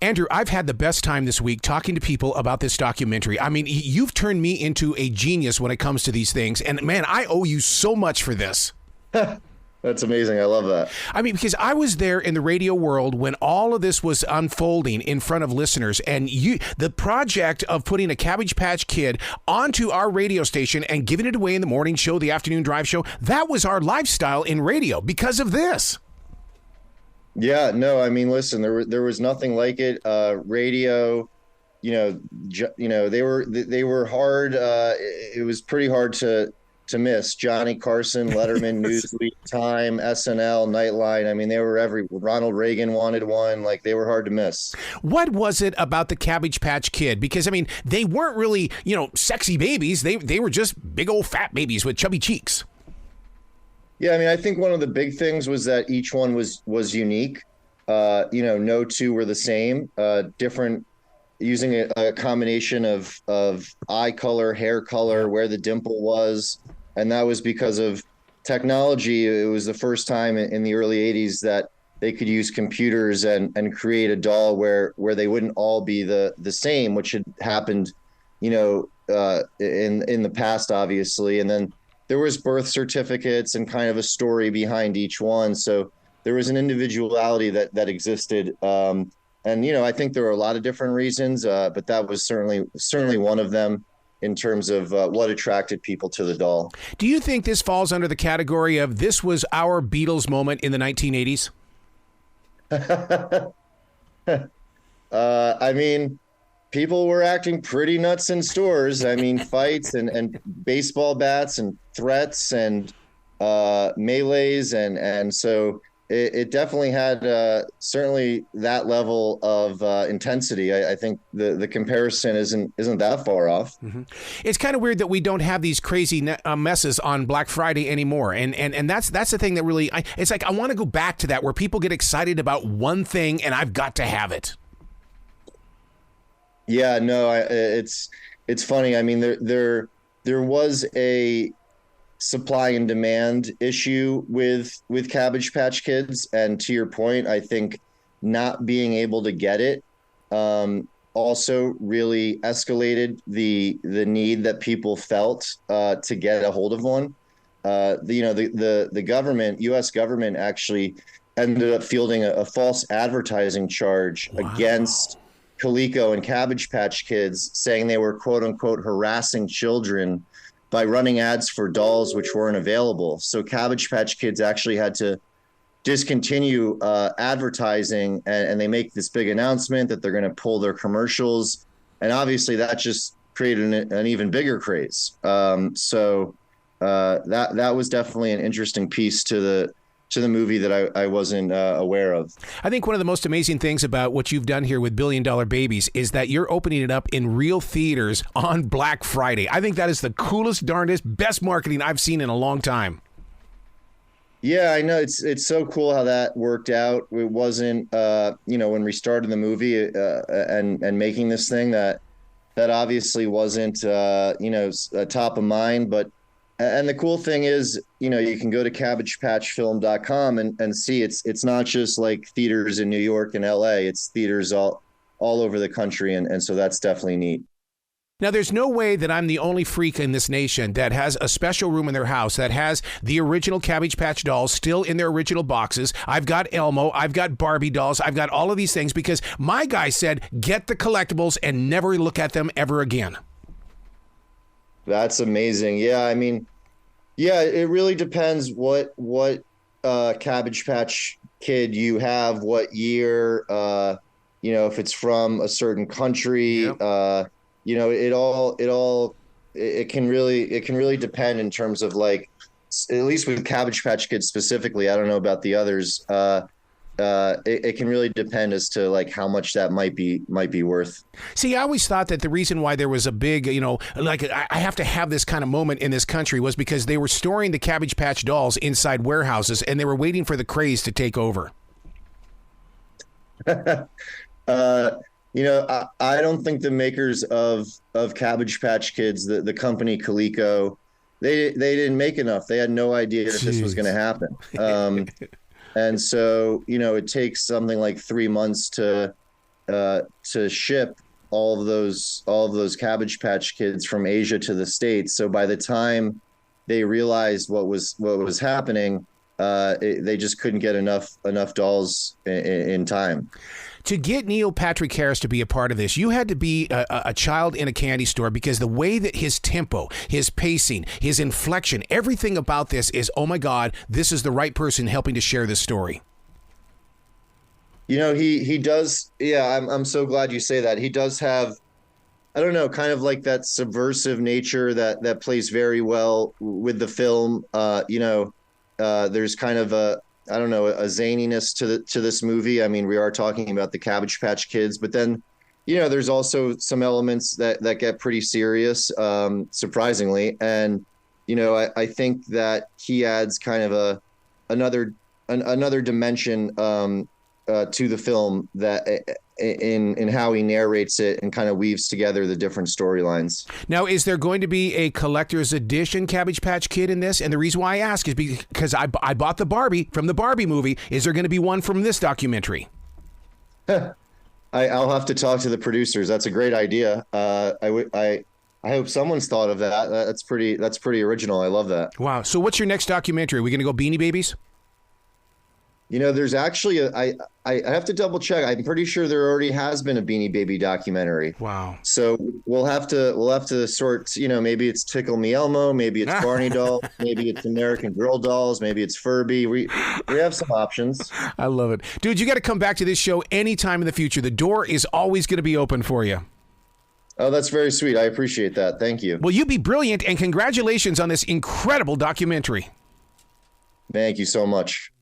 Andrew, I've had the best time this week talking to people about this documentary. I mean, you've turned me into a genius when it comes to these things. And man, I owe you so much for this. That's amazing. I love that. I mean, because I was there in the radio world when all of this was unfolding in front of listeners, and the project of putting a Cabbage Patch Kid onto our radio station and giving it away in the morning show, the afternoon drive show, that was our lifestyle in radio because of this. Yeah, no, I mean, listen, there was nothing like it. Radio, they were hard. It was pretty hard to miss. Johnny Carson, Letterman, Newsweek, Time, SNL, Nightline. I mean, they were Ronald Reagan wanted one. Like, they were hard to miss. What was it about the Cabbage Patch Kid? Because, I mean, they weren't really, sexy babies. They were just big old fat babies with chubby cheeks. Yeah, I mean, I think one of the big things was that each one was unique. No two were the same. Different, using a combination of eye color, hair color, where the dimple was. And that was because of technology. It was the first time in the early 80s that they could use computers and create a doll where they wouldn't all be the same, which had happened, in the past, obviously. And then there was birth certificates and kind of a story behind each one. So there was an individuality that existed. And, I think there were a lot of different reasons, but that was certainly one of them in terms of what attracted people to the doll. Do you think this falls under the category of this was our Beatles moment in the 1980s? I mean, people were acting pretty nuts in stores. I mean, fights and baseball bats and threats and melees. And so it definitely had certainly that level of intensity. I think the comparison isn't that far off. Mm-hmm. It's kind of weird that we don't have these crazy messes on Black Friday anymore. And that's the thing that really, it's like I want to go back to that where people get excited about one thing and I've got to have it. Yeah, no, it's funny. I mean, there was a supply and demand issue with Cabbage Patch Kids, and to your point, I think not being able to get it also really escalated the need that people felt to get a hold of one. The government, U.S. government, actually ended up fielding a false advertising charge against Coleco and Cabbage Patch Kids, saying they were quote unquote harassing children by running ads for dolls which weren't available. So Cabbage Patch Kids actually had to discontinue advertising, and they make this big announcement that they're going to pull their commercials. And obviously that just created an even bigger craze. So that was definitely an interesting piece to the movie that I wasn't aware of. I think one of the most amazing things about what you've done here with $1 Billion Babies is that you're opening it up in real theaters on Black Friday. I think that is the coolest, darndest, best marketing I've seen in a long time. Yeah, I know. It's so cool how that worked out. It wasn't, when we started the movie and making this thing, that obviously wasn't, top of mind, but and the cool thing is, you can go to cabbagepatchfilm.com and see it's not just like theaters in New York and LA, it's theaters all over the country. And so that's definitely neat. Now, there's no way that I'm the only freak in this nation that has a special room in their house that has the original Cabbage Patch dolls still in their original boxes. I've got Elmo, I've got Barbie dolls, I've got all of these things because my guy said, get the collectibles and never look at them ever again. That's amazing. Yeah, I mean, yeah, it really depends what Cabbage Patch Kid you have, what year, if it's from a certain country, yep. It can really depend in terms of, like, at least with Cabbage Patch Kids specifically. I don't know about the others. It can really depend as to like how much that might be worth. See, I always thought that the reason why there was a big, I have to have this kind of moment in this country was because they were storing the Cabbage Patch dolls inside warehouses and they were waiting for the craze to take over. I don't think the makers of Cabbage Patch Kids, the company Coleco, they didn't make enough. They had no idea that this was going to happen. And so, it takes something like 3 months to to ship all of those Cabbage Patch Kids from Asia to the States. So by the time they realized what was happening, they just couldn't get enough dolls in time. To get Neil Patrick Harris to be a part of this, you had to be a child in a candy store, because the way that his tempo, his pacing, his inflection, everything about this is, oh my God, this is the right person helping to share this story. He does. Yeah, I'm so glad you say that. He does have, I don't know, kind of like that subversive nature that plays very well with the film. There's kind of a zaniness to this movie. I mean, we are talking about the Cabbage Patch Kids, but then, there's also some elements that get pretty serious, surprisingly. And, I think that he adds kind of another dimension to the film, that in how he narrates it and kind of weaves together the different storylines. Now, is there going to be a collector's edition Cabbage Patch Kid in this? And the reason why I ask is because I bought the Barbie from the Barbie movie. Is there going to be one from this documentary? I'll have to talk to the producers. That's a great idea. I hope someone's thought of that. That's pretty original. I love that. Wow. So what's your next documentary? Are we going to go Beanie Babies? There's actually I have to double check. I'm pretty sure there already has been a Beanie Baby documentary. Wow. So we'll have to sort, maybe it's Tickle Me Elmo, maybe it's Barney doll, maybe it's American Girl dolls, maybe it's Furby. We have some options. I love it. Dude, you got to come back to this show anytime in the future. The door is always going to be open for you. Oh, that's very sweet. I appreciate that. Thank you. Well, you be brilliant, and congratulations on this incredible documentary. Thank you so much.